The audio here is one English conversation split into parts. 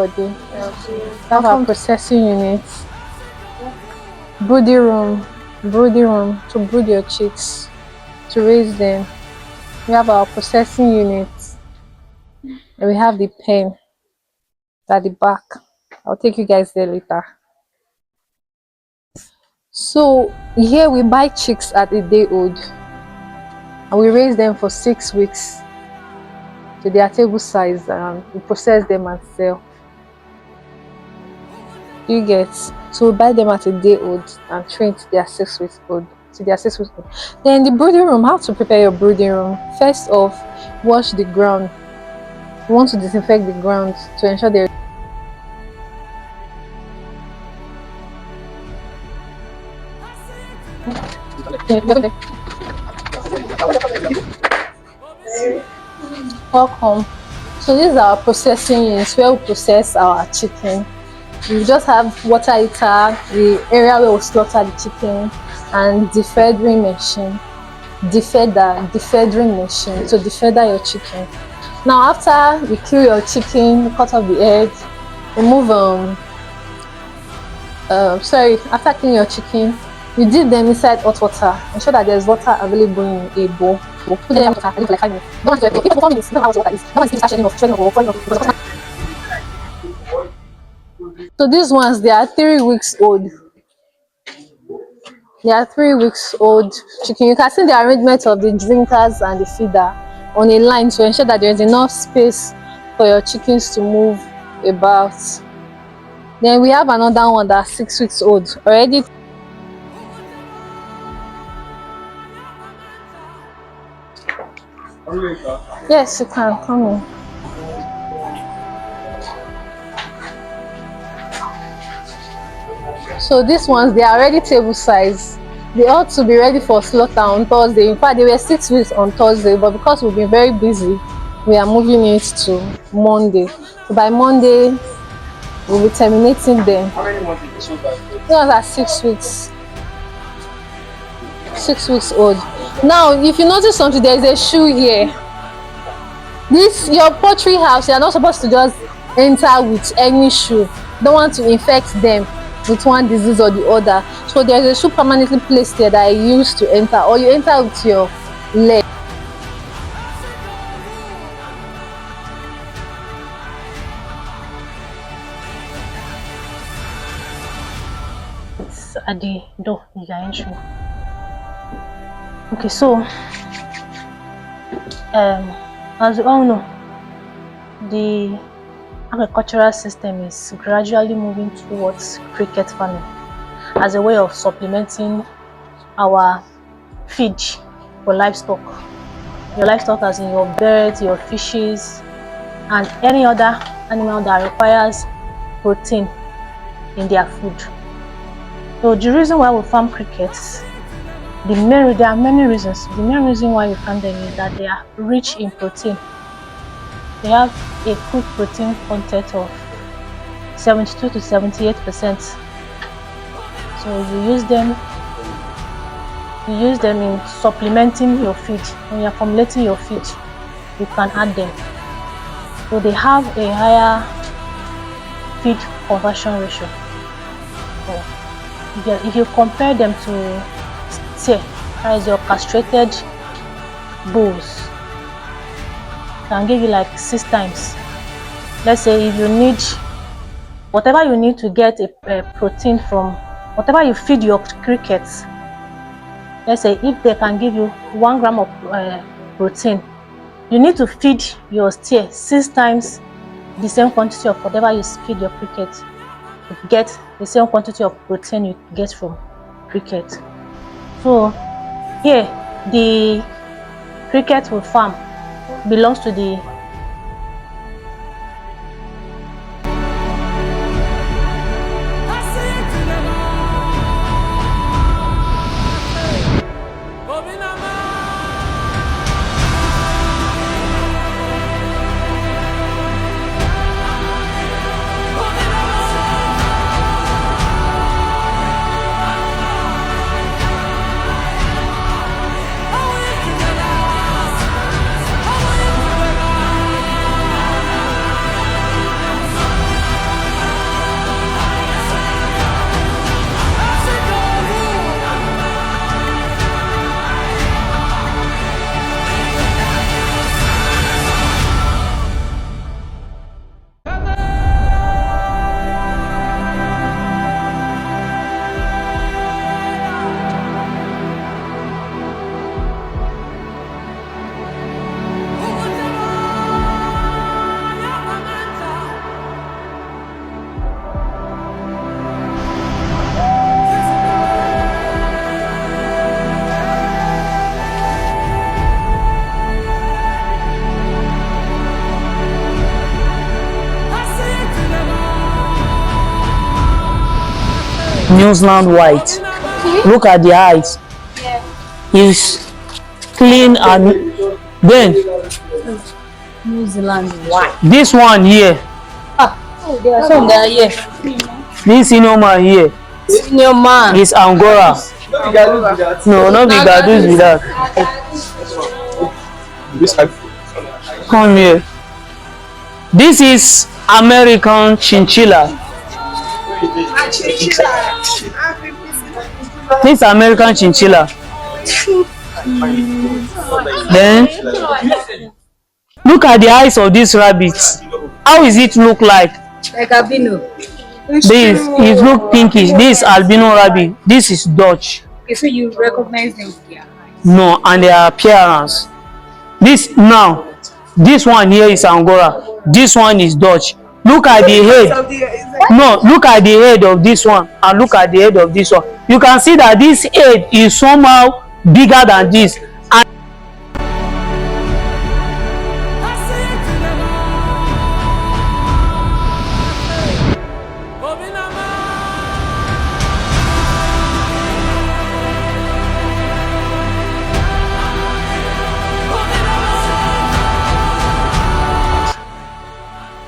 body. We have our processing units, brooding room to brood your chicks, to raise them. We have our processing units, and we have the pen at the back. I'll take you guys there later. So here we buy chicks at a day old, and we raise them for 6 weeks to their table size, and we process them and sell. You get, so we buy them at a day old and train to their 6 weeks old. Then the brooding room, how to prepare your brooding room. First off, wash the ground. You want to disinfect the ground to ensure there. Welcome. So this is our processing unit where we process our chicken. We just have water heater, the area where we slaughter the chicken, and defeathering machine, defeathering machine to defeather your chicken. Now after we kill your chicken, cut off the head, remove after killing your chicken, you dip them inside hot water. Ensure that there's water available in a bowl. We'll put them in water for like 5 minutes. Don't want to if 4 minutes, you know how water is. Don't want to start shredding or falling off. So these ones, they are 3 weeks old. They are 3 weeks old chicken. You can see the arrangement of the drinkers and the feeder on a line to ensure that there is enough space for your chickens to move about. Then we have another one that's 6 weeks old already. Yes, you can come in. So these ones, they are already table size. They ought to be ready for slaughter on Thursday. In fact, they were 6 weeks on Thursday, but because we've been very busy, we are moving it to Monday. So by Monday, we'll be terminating them. How many months is this one? These ones are 6 weeks. 6 weeks old. Now, if you notice something, there is a shoe here. This, your poultry house, you are not supposed to just enter with any shoe. Don't want to infect them with one disease or the other. So there's a shoe permanently placed there that I use to enter, or you enter with your leg. It's at the door you are entering. Okay, so as you all know, the agricultural system is gradually moving towards cricket farming as a way of supplementing our feed for livestock. Your livestock, as in your birds, your fishes, and any other animal that requires protein in their food. So the reason why we farm crickets, there are many reasons. The main reason why we farm them is that they are rich in protein. They have a food protein content of 72 to 78%. So you use them in supplementing your feed. When you're formulating your feed, you can add them. So they have a higher feed conversion ratio. So if you compare them to steer, that is your castrated bulls, can give you like 6 times. Let's say if you need whatever you need to get a protein from whatever you feed your crickets, let's say if they can give you 1 gram of protein, you need to feed your steer 6 times the same quantity of whatever you feed your cricket to get the same quantity of protein you get from cricket. So here the cricket we farm belongs to the New Zealand white. Look at the eyes. It's clean and then New Zealand white. this one here. Oh, there are some there here. This senior man here. Senior man. Is Angora. No, not Bigadus with that. Come here. This is American chinchilla. This American chinchilla. Then look at the eyes of this rabbit. How is it look like? Like albino. This it look pinkish. This albino rabbit. This is Dutch. Okay, so you recognize them with their eyes? No, and their appearance. This now, this one here is Angora. This one is Dutch. Look at the head. No, look at the head of this one and look at the head of this one. You can see that this head is somehow bigger than this. And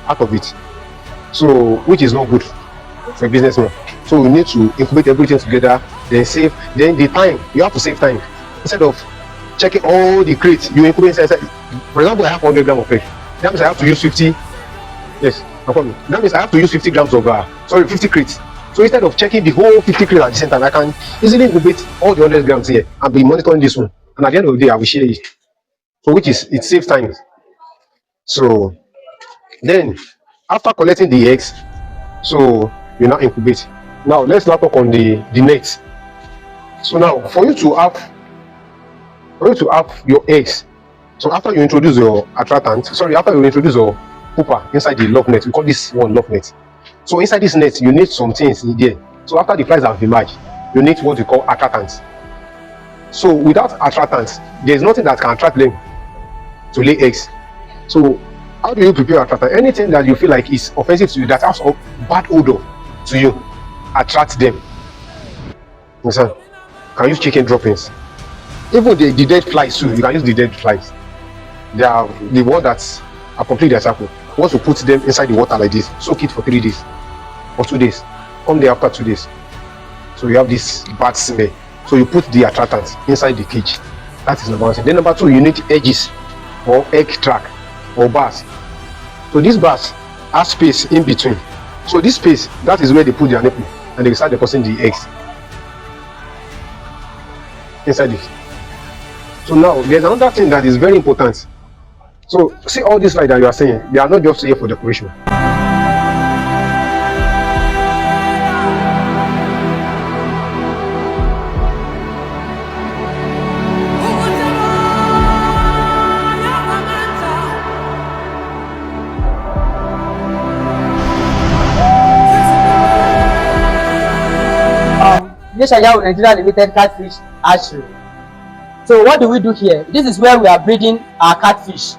out of it, so which is not good for a businessman. So we need to incubate everything together, then save. Then the time, you have to save time instead of checking all the crates you incubate inside. For example, I have 100 grams of egg. That means I have to use 50. Yes, no problem. That means I have to use 50 grams of 50 crates. So instead of checking the whole 50 crates at the same time, I can easily incubate all the 100 grams here and be monitoring this one. And at the end of the day, I will share it. So which is, it saves time. So then after collecting the eggs, so you now incubate. Now let's now talk on the net. So now for you to have your eggs, so after you introduce your attractant, after you introduce your pooper inside the lock net, we call this one lock net. So inside this net you need some things in there. So after the flies have emerged, you need what we call attractants. So without attractants, there is nothing that can attract them to lay eggs. So how do you prepare attractant? Anything that you feel like is offensive to you, that has a bad odor to you, attract them. Understand? Can use chicken droppings. Even the dead flies too, you can use the dead flies. They are the ones that are complete their cycle. Once you put them inside the water like this, soak it for 3 days or 2 days. Come there after 2 days. So you have this bad smell. So you put the attractant inside the cage. That is number one thing. Then number two, you need edges or egg track or bars. So this bars has space in between. So this space, that is where they put their nipple and they start depositing the eggs inside it. So now there's another thing that is very important. So see all this like that you are saying, they are not just here for decoration. Yesha-Yahu Nig Ltd catfish hatchery. So what do we do here? This is where we are breeding our catfish.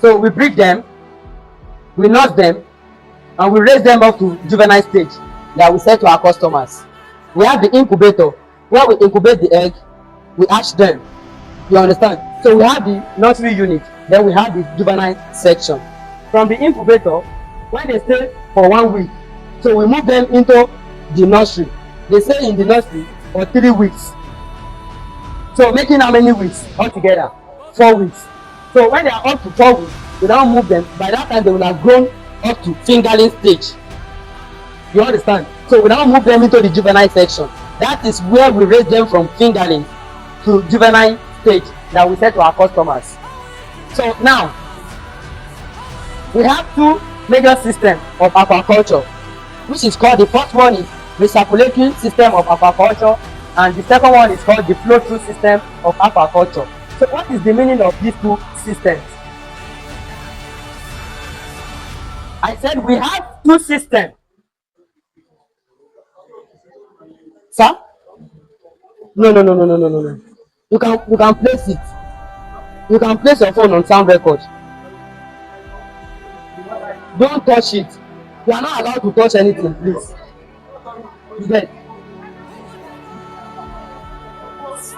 So we breed them, we nurse them, and we raise them up to juvenile stage that we sell to our customers. We have the incubator where we incubate the egg, we hatch them. You understand? So we have the nursery unit, then we have the juvenile section. From the incubator, when they stay for 1 week, so we move them into the nursery. They stay in the nursery for 3 weeks. So making how many weeks altogether? 4 weeks. So when they are up to 4 weeks, we now move them. By that time, they will have grown up to fingerling stage. You understand? So we now move them into the juvenile section. That is where we raise them from fingerling to juvenile stage that we sell to our customers. So now, we have 2 major systems of aquaculture, which is called, the first one is recirculatory system of aquaculture, and the second one is called the flow-through system of aquaculture. So what is the meaning of these 2 systems? I said we have 2 systems. Sir? No. You can place it. You can place your phone on sound record. Don't touch it. You are not allowed to touch anything, please. You get?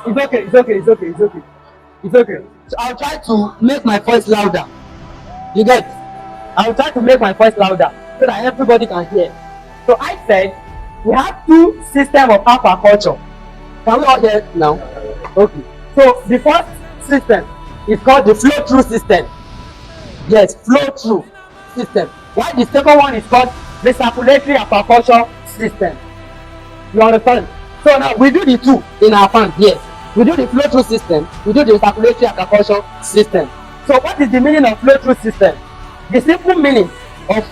It's okay, it's okay, it's okay, it's okay. It's okay. So I'll try to make my voice louder. You get? I'll try to make my voice louder so that everybody can hear. So I said we have two systems of aquaculture. Can we all hear now? Okay. So the first system is called the flow-through system. Yes, flow-through system. While the second one is called the circulatory aquaculture system. You understand? So now we do the two in our farm. Yes, we do the flow-through system. We do the circulatory aquaculture system. So what is the meaning of flow-through system? The simple meaning of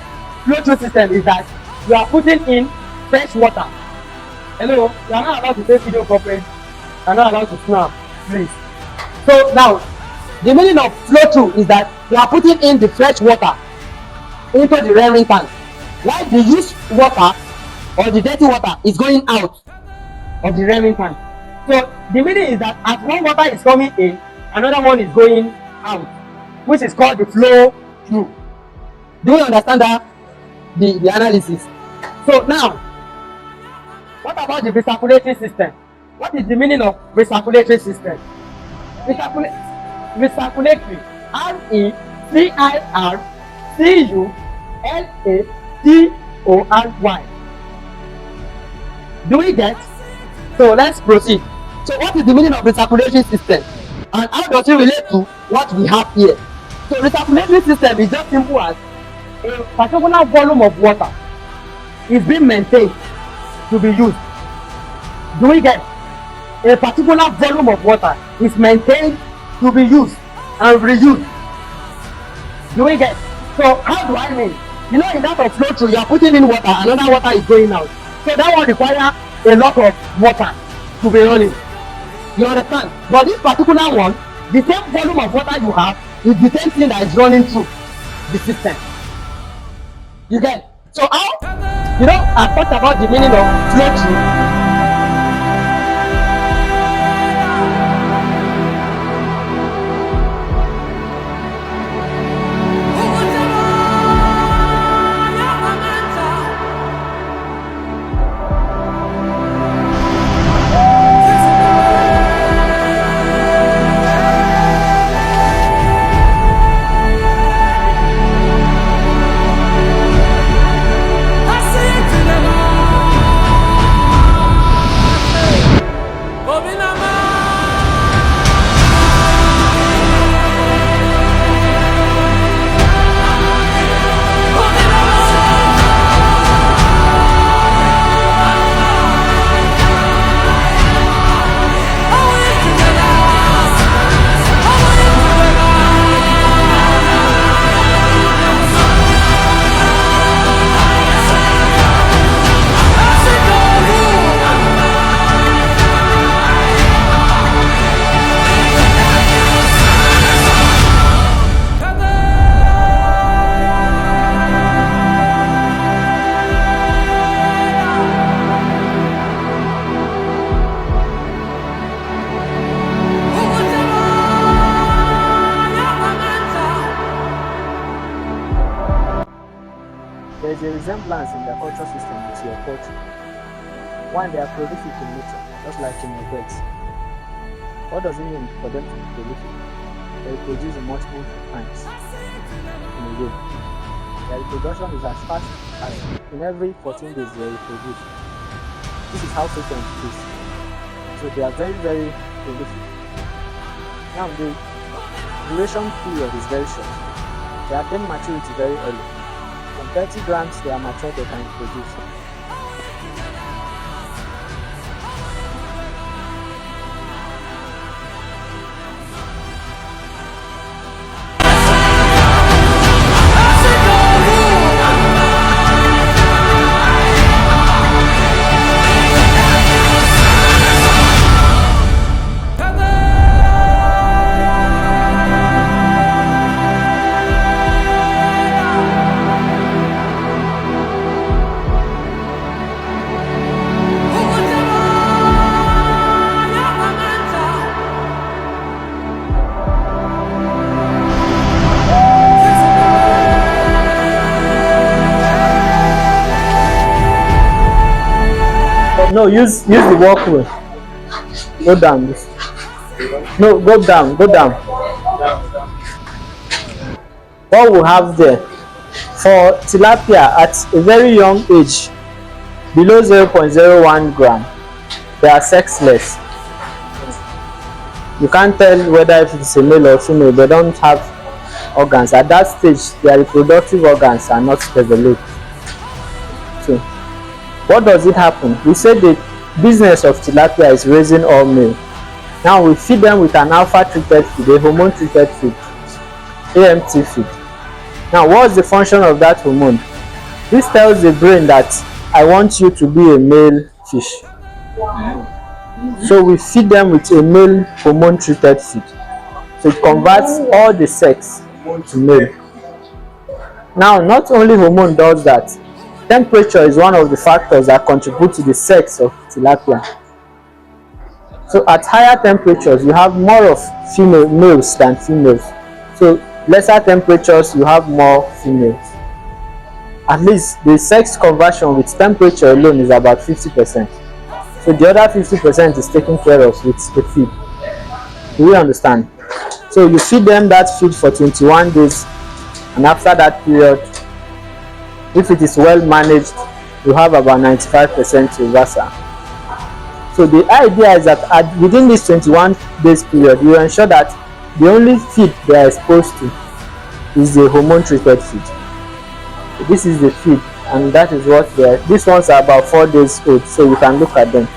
flow-through system is that you are putting in fresh water. Hello, you are not allowed to take video conference. You are not allowed to snap, please. So now, the meaning of flow-through is that you are putting in the fresh water into the rearing tank, while the used water or the dirty water is going out of the rearing tank. So the meaning is that as one water is coming in, another one is going out, which is called the flow through. Do you understand that the analysis? So now, what about the recirculatory system? What is the meaning of recirculatory system? Recirculatory, RECIRCULATORY. Do we get? So let's proceed. So what is the meaning of recirculatory system? And how does it relate to what we have here? So recirculatory system is just simple as a particular volume of water is being maintained to be used. Do we get? A particular volume of water is maintained to be used and reused. Do we get? So how do I mean? You know, in that of flow through, you are putting in water, another water is going out. So that will require a lot of water to be running. You understand? But this particular one, the same volume of water you have is the same thing that is running through the system. You get? So how? You know, I talked about the meaning of flow through. There is a resemblance in the cultural system with your poultry. One, they are prolific in nature, just like in your birds. What does it mean for them to be prolific? They reproduce in multiple times in a year. Their reproduction is as fast as in every 14 days they reproduce. This is how frequent it is. So they are very, very prolific. Now the duration period is very short. They attain maturity very early. From 30 grams they are mature, they can produce. No, use the walkway. Go down this. No, go down, go down. What we have there for tilapia at a very young age, below 0.01 gram, they are sexless. You can't tell whether if it's a male or female. They don't have organs. At that stage, their reproductive organs are not developed. So, what does it happen? We say the business of tilapia is raising all male. Now we feed them with an alpha treated feed, a hormone treated feed, AMT feed. Now what's the function of that hormone? This tells the brain that I want you to be a male fish. So we feed them with a male hormone treated feed. So it converts all the sex to male. Now not only hormone does that, temperature is one of the factors that contribute to the sex of tilapia. So at higher temperatures, you have more of males than females. So lesser temperatures, you have more females. At least the sex conversion with temperature alone is about 50%. So the other 50% is taken care of with the feed. Do you understand? So you feed them that feed for 21 days, and after that period, if it is well managed, you have about 95% reversal. So the idea is that within this 21 days period, you ensure that the only feed they are exposed to is the hormone treated feed. So this is the feed, and that is what they are. These ones are about 4 days old, so you can look at them.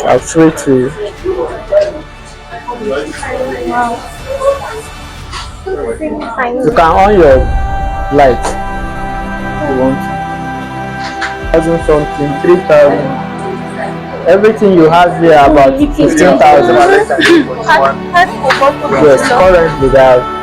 I'll show it to you. You can on your light if you want. 1,000 something, 3,000. Everything you have here about 15,000. Yes, currently they have.